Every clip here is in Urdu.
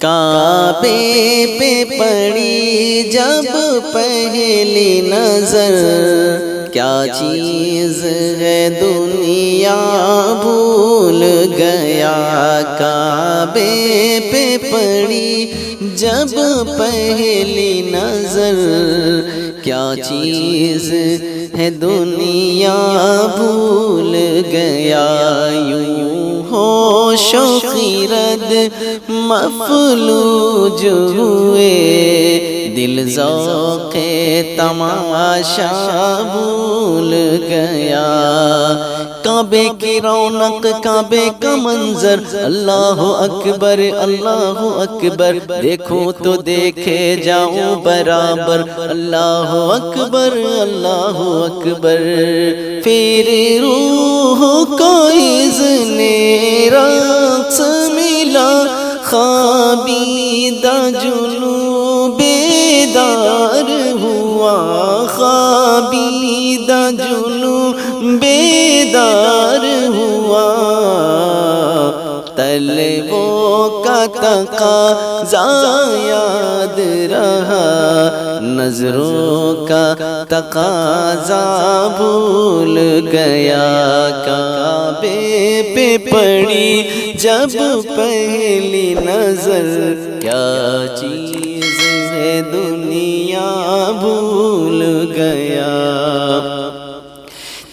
کعبے پہ پڑی جب پہلی نظر، کیا چیز ہے دنیا بھول گیا۔ کعبے پہ پڑی جب پہلی نظر، کیا چیز ہے دنیا بھول گیا۔ یوں ہوش و خرد مفلوج ہوئے، دل ذوق تماشا بھول گیا۔ کعبے کی رونق، کعبے کا منظر، اللہ اکبر اللہ اکبر، دیکھوں تو دیکھے جاؤں برابر، اللہ اکبر اللہ اکبر۔ پھر روح کو اذن رقص ملا، خوابیدہ جنوں بیدار ہوا، خوابیدہ جنوں بیدار ہوا۔ طلبوں کا تقاضا یاد رہا، نظروں کا تقاضا بھول گیا۔ کعبے پہ پڑی جب پہلی نظر، کیا چیز ہے دنیا بھول گیا۔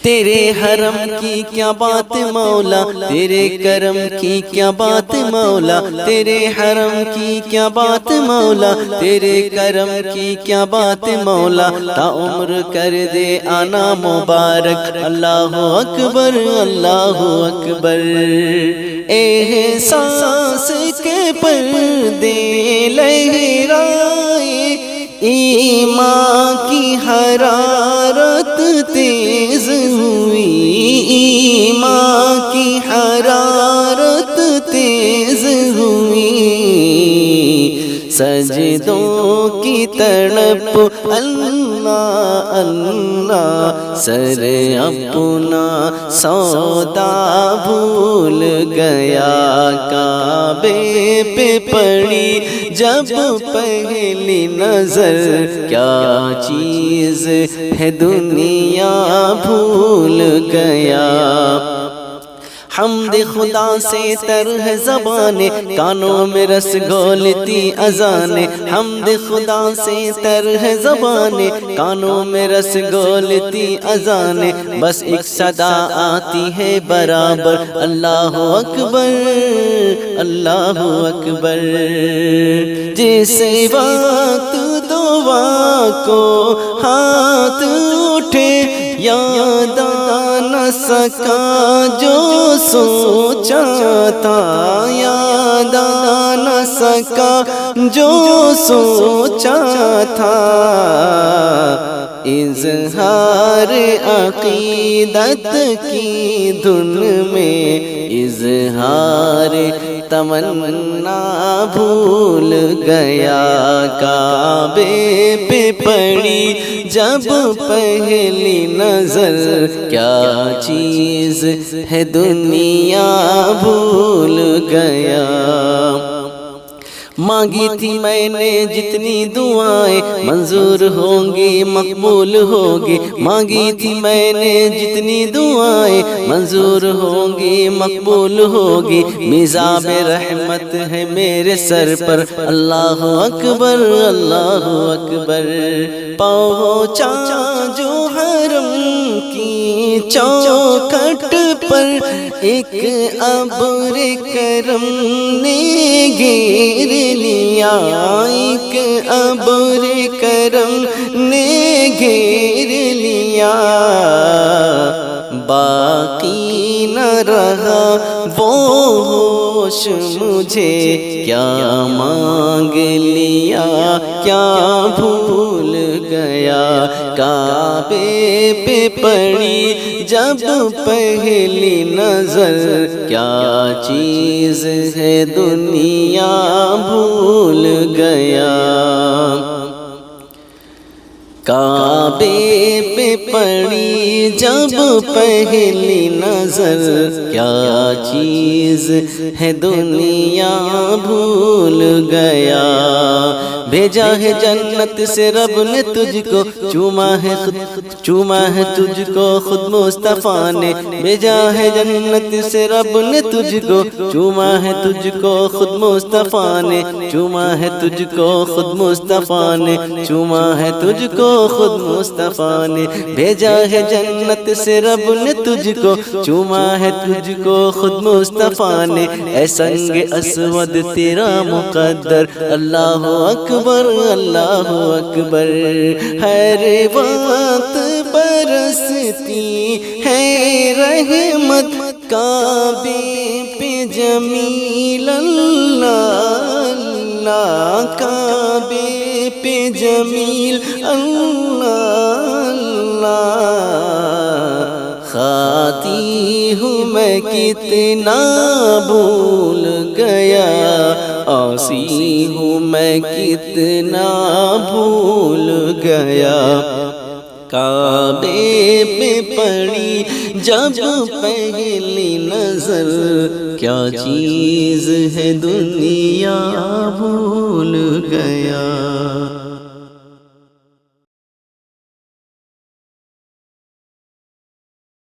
تیرے حرم کی کیا بات مولا، تیرے کرم کی کیا بات مولا، تیرے حرم کی کیا بات مولا، تیرے کرم کی کیا بات مولا۔ تا عمر کر دے آنا مبارک، اللہ اکبر اللہ اکبر۔ احساس کے پردے لہرائے، ایمان کی حرارت تیز ہوئی، ایمان کی حرارت تیز ہوئی۔ سجدوں کی تڑپ اللہ اللہ، سر اپنا سودا بھول گیا۔ کعبے پہ پڑی جب پہلی نظر، کیا چیز ہے دنیا بھول گیا۔ حمد خدا سے تر ہے زبانیں، کانوں میں رس گھولتی اذانیں۔ حمد خدا سے تر ہے زبانیں، کانوں میں رس گھولتی اذانیں۔ بس ایک صدا آتی ہے برابر، اللہ اکبر اللہ اکبر۔ جس وقت دعا کو ہاتھ اٹھے، یاد آ نہ سکا جو سوچا تھا، یاد آ نہ سکا جو سوچا تھا۔ اظہار عقیدت کی دھن میں، اظہار تمنا بھول گیا۔ کعبے پہ پڑی جب پہلی نظر، کیا چیز ہے دنیا بھول گیا۔ مانگی تھی میں نے جتنی دعائیں، منظور ہوں گی مقبول ہوگی۔ مانگی تھی میں نے جتنی دعائیں، منظور ہوں گی مقبول ہوگی۔ میزاب رحمت ہے میرے سر پر، اللہ اکبر اللہ اکبر۔ پہنچا جو حرم کی چوکھٹ پر، ایک ابر کرم نے گھیر لیا، ایک ابر کرم نے گھیر لیا۔ باقی نہ رہا وہ ہوش مجھے، کیا مانگ لیا کیا بھول گیا۔ کعبے پہ پڑی جب پہلی نظر، کیا چیز ہے دنیا بھول گیا۔ کعبے پہ پڑی جب پہلی نظر، کیا چیز ہے دنیا بھول گیا، بھیجا ہے جنت سے رب نے تجھ کو، چوما ہے تجھ کو خود مصطفیٰ نے، بھیجا ہے جنت سے رب نے تجھ کو، چوما ہے تجھ کو خود مصطفیٰ نے، چوما ہے تجھ کو خود مصطفیٰ نے، چوما ہے تجھ کو خود مصطفیٰ نے، بھیجا ہے جنت سے رب نے تجھ کو، چوما ہے تجھ کو خود مصطفیٰ نے، اے سنگ اسود تیرا مقدر، اللہ اکبر اللہ اکبر، ہر وقت برستی ہے رحمت، کعبے پہ جمیل اللہ اللہ، کعبے پہ جمیل اللہ اللہ، خاطی ہوں میں کتنا بھول گیا، عاصی ہوں میں کتنا بھول گیا، کعبے پہ پڑی جب پہلی نظر، کیا چیز ہے دنیا بھول گیا۔